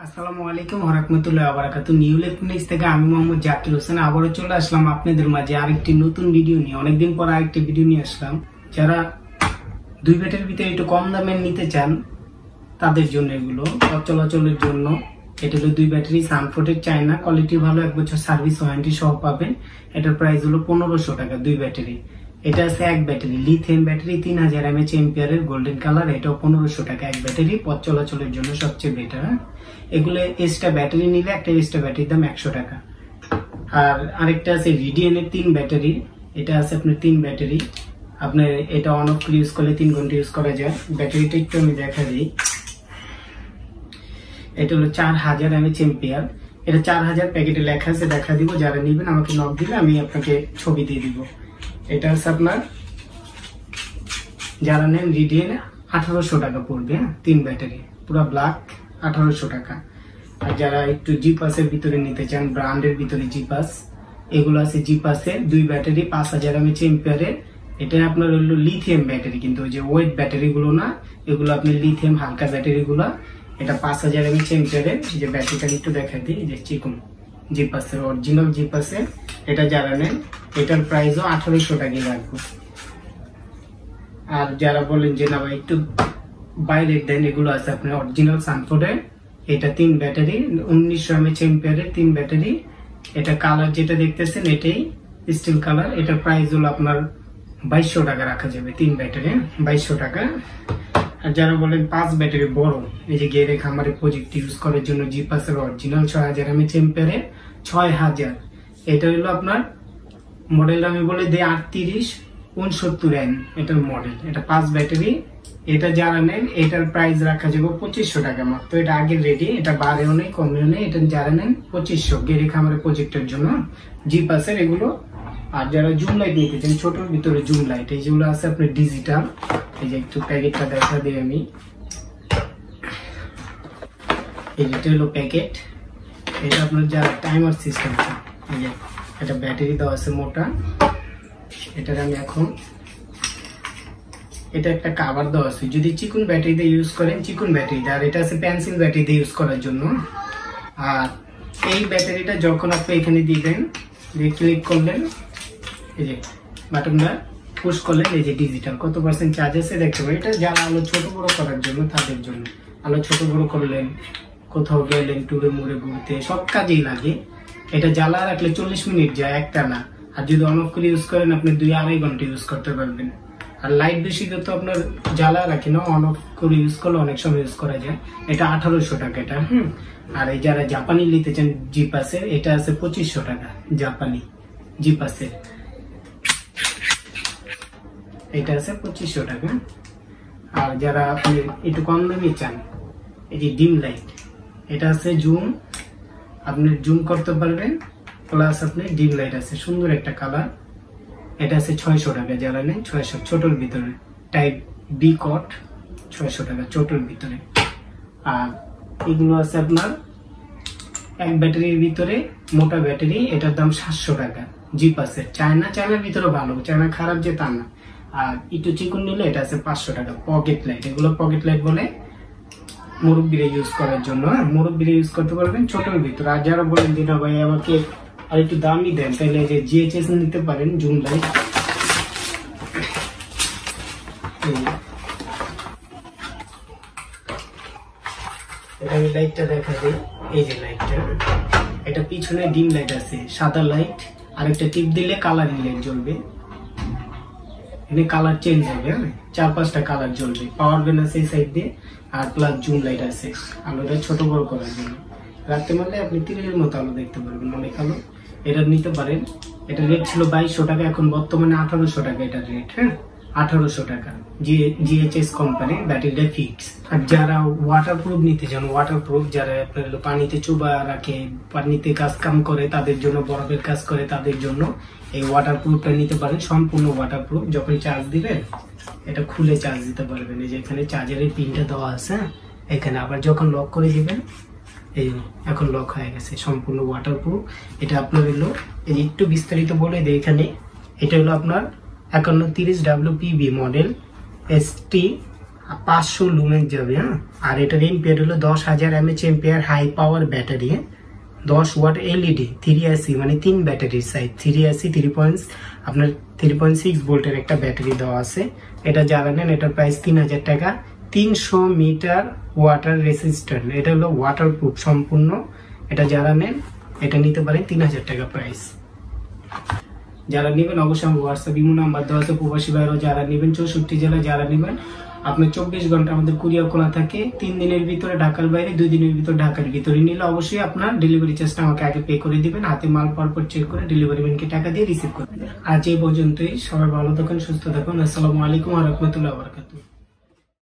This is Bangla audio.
আসসালামু আলাইকুম ওয়া রাহমাতুল্লাহি ওয়া বারাকাতুহু। নিউ ইলেকট্রনিক্স থেকে আমি মোহাম্মদ জাকির হোসেন আবারও চলে আসলাম আপনাদের মাঝে আরেকটি নতুন ভিডিও নিয়ে। অনেকদিন পর আরেকটি ভিডিও নিয়ে আসলাম। যারা দুই ব্যাটারির ভিতরে একটু কম দামের নিতে চান তাদের জন্য এগুলো পথ চলাচলের জন্য। এটা হলো দুই ব্যাটারি সানফোর্ডের চায়না, কোয়ালিটি ভালো, 1 বছর সার্ভিস ওয়ারেন্টি সহ পাবেন। এটার প্রাইস হলো 1500 টাকা দুই ব্যাটারি। এটা আছে এক ব্যাটারি লিথিয়াম ব্যাটারি 3000 mAh এম্পিয়ারের গোল্ডেন কালার, এটাও 1500 টাকা এক ব্যাটারি, পথ চলাচলের জন্য সবচেয়ে বেটার। এগুলো এক্সট্রা ব্যাটারি নিলে একটা এক্সট্রা ব্যাটারির দাম 100 টাকা। আর আরেকটা আছে রিডিয়ানের 3 ব্যাটারি, এটা আছে আপনার 3 ব্যাটারি, আপনার এটা অন অফ করে ইউজ করলে 3 ঘন্টা ইউজ করা যায়। ব্যাটারিটা একটু আমি দেখা দিই। এটা হলো 4000 mAh এম্পিয়ার, এটা 4000 প্যাকেটে লেখা আছে, দেখা দিব। যারা নেবেন আমাকে নক দিলে আমি আপনাকে ছবি দিয়ে দিব। এটা আছে আপনার যারা নেন রিডিয়ানে 1800 টাকা পড়বে, 3 ব্যাটারি পুরো ব্ল্যাক 1800 টাকা। আর যারা একটু জিপাসের ভিতরে নিতে চান, ব্র্যান্ডের ভিতরে জিপাস, এগুলো আছে জিপাসের 2 ব্যাটারি 5000 mAh এম্পিয়ারের। এটা আপনার হলো লিথিয়াম ব্যাটারি, কিন্তু ওই যে ওয়েট ব্যাটারি গুলো না, এগুলো আপনি লিথিয়াম হালকা ব্যাটারি গুলো। এটা 5000 mAh এম্পিয়ারের। যে ব্যাটারিটা একটু দেখা দিই, যে চিকন জিপাসের অরিজিনাল জিপাসের। এটা যারা নেন এটার প্রাইসও 1800 টাকাই রাখবো। আর যারা বলেন যে না ভাই একটু বাইরে দেন, এগুলো আছে আপনার অরিজিনাল সানফোর্ডের। এটা 3 ব্যাটারি 1900 mAh এম্পিয়ারের 3 ব্যাটারি। এটা কালার যেটা দেখতেছেন এটাই স্টিল কালার। এটার প্রাইস হলো আপনার 2200 টাকা রাখা যাবে, 3 ব্যাটারি 2200 টাকা। আর যারা বলেন 5 ব্যাটারি বড়, এই যে গেরে খামারে প্রজেক্ট ইউজ করার জন্য জিপাসের অরিজিনাল 6000 mAh এম্পিয়ারের 6000, এটা হলো আপনার মডেল আমি বলে দিই 3869N এটার মডেল। এটা 5 ব্যাটারি। এটা যারা নেন এটার প্রাইস রাখা যাবে 2500 টাকা মাত্র। এটা আগের রেডি, এটা বাড়েও নেই কমেও নেই। এটা যারা নেন 2500 গেরে খামারে প্রজেক্টের জন্য জিপাসের এগুলো। আর যারা জুম লাইট নিতে চান ছোটর ভিতরে জুম লাইট, এই যেগুলো আছে আপনার ডিজিটাল, এই যে একটু প্যাকেটটা দেখা দিই আমি। এটা হলো প্যাকেট। এটা আপনার যারা টাইমার সিস্টেম, এই যে এটা ব্যাটারি দেওয়া আছে মোটা। এটার আমি এখন এটা একটা কভার দেওয়া আছে, যদি চিকন ব্যাটারি দিয়ে ইউজ করেন চিকন ব্যাটারি, আর এটা আছে পেন্সিল ব্যাটারি দিয়ে ইউজ করার জন্য। আর এই ব্যাটারিটা যখন আপনি এখানে দিবেন, দিয়ে ক্লিক করলেন, এই যে বাটনটা পুশ করলেন, এই যে ডিজিটাল কত পার্সেন্ট চার্জ আছে দেখতে পাবেন। এটা যারা আলো ছোট বড় করার জন্য তাদের জন্য, আলো ছোট বড় করলেন, কোথাও গেলেন টুরে মুড়ে ঘুরতে, সব কাজেই লাগে। এটা জ্বালা রাখলে 40 মিনিট যায়, একটা না। আর যদি অন অফ করে ইউজ করেন আপনি 2-2.5 ঘন্টা ইউজ করতে পারবেন। আর লাইট বেশি তো আপনার জ্বালা রাখি না, অন অফ করে ইউজ করলে অনেক সময় ইউজ করা যায়। এটা 1800 টাকা এটা। আর এই যারা জাপানি নিতে চান জিপাসের, এটা আছে 2500 টাকা জাপানি জিপাসের। এটা আছে 2500 টাকা। আর যারা আপনি একটু কম দামি চান, এই যে ডিম লাইট, এটা আছে জুম, আপনি জুম করতে পারবেন, প্লাস আপনি ডিম লাইট আছে, সুন্দর একটা কালার। এটা আছে 600 টাকা যারা নেন, 600 ছোটর ভিতরে টাইপ বি কট 600 টাকা ছোটর ভিতরে। আর এগুলো আছে আপনার এক ব্যাটারির ভিতরে মোটা ব্যাটারি, এটার দাম 700 টাকা জিপাসের। চায়নার ভিতরে ভালো, চায়না খারাপ যে তা না। আর একটু চিকন নিলে এটা আছে 500 টাকা পকেট লাইট। এগুলো পকেট লাইট বলে, মুরব্বীরা ইউজ করার জন্য, মুরব্বীরা ইউজ করতে পারবেন ছোটর ভিতরে। আর যারা বলেন যে না ভাই আমাকে আর একটু দামি দেন, তাহলে যে জিএচএস নিতে পারেন জুম লাইট। এটা আমি লাইটটা দেখা দিই, এই যে লাইটটা, এটা পিছনে ডিম লাইট আছে সাদা লাইট, আর একটা টিপ দিলে কালারিং লাইট জ্বলবে। এখানে কালার চেঞ্জ হবে, 4-5টা কালার জ্বলবে। পাওয়ার ব্যাংক আছে এই সাইড দিয়ে, আর প্লাস জুম লাইট আছে আলোটা ছোট বড় করার জন্য। রাখতে পারলে আপনি তীরের মতো আলো দেখতে পারবেন, অনেক আলো। এটা নিতে পারেন। এটা রেট ছিল 2200 টাকা, এখন বর্তমানে 1800 টাকা এটা রেট। 1800 টাকা জিএচএস কোম্পানির ব্যাটারিটা ফিক্স। আর যারা ওয়াটারপ্রুফ নিতে চান, ওয়াটারপ্রুফ যারা আপনার পানিতে চুবা রাখে, পানিতে কাজ কাম করে তাদের জন্য, বরফের কাজ করে তাদের জন্য এই ওয়াটারপ্রুফটা নিতে পারেন। সম্পূর্ণ ওয়াটারপ্রুফ। যখন চার্জ দিবেন এটা খুলে চার্জ দিতে পারবেন। এই যে এখানে চার্জারের পিনটা দেওয়া আছে এখানে। আবার যখন লক করে দিবেন, এই এখন লক হয়ে গেছে, সম্পূর্ণ ওয়াটারপ্রুফ। এটা আপনার হলো এই একটু বিস্তারিত বলে দিই এখানে। এটা হলো আপনার 5130 WPB মডেল ST 500 লুমেন যাবে। হ্যাঁ, আর এটার এম্পিয়ার হলো 10,000 mAh ampere high power battery. 10 watt LED 380 মানে 3 ব্যাটারির সাইজ 380 আপনার 3.6 ভোল্টের একটা ব্যাটারি দেওয়া আছে। এটা যারা নেন এটার প্রাইস 3000 টাকা। 300 মিটার ওয়াটার রেসিস্ট্যান্ট, এটা হলো ওয়াটারপ্রুফ সম্পূর্ণ। এটা যারা নেন এটা নিতে পারেন 3000 টাকা প্রাইস। যারা নেবেন অবশ্যই আমার হোয়াটসঅ্যাপ ইমো নাম্বার দেওয়া আছে। প্রবাসী ভাইরাও যারা নেবেন 64 জেলা যারা নেবেন আপনার 24 ঘন্টা আমাদের কুরিয়ার খোলা থাকে। 3 দিনের ভিতরে ঢাকার বাইরে, 2 দিনের ভিতরে ঢাকার ভিতরে নিলে অবশ্যই আপনার ডেলিভারি চার্জটা আমাকে আগে পে করে দিবেন। হাতে মাল পাওয়ার পর চেক করে ডেলিভারি ম্যানকে টাকা দিয়ে রিসিভ করবেন। আজ এই পর্যন্তই। সবাই ভালো থাকুন, সুস্থ থাকুন। আসসালামু আলাইকুম ওয়া রাহমাতুল্লাহি ওয়া বারাকাতুহু।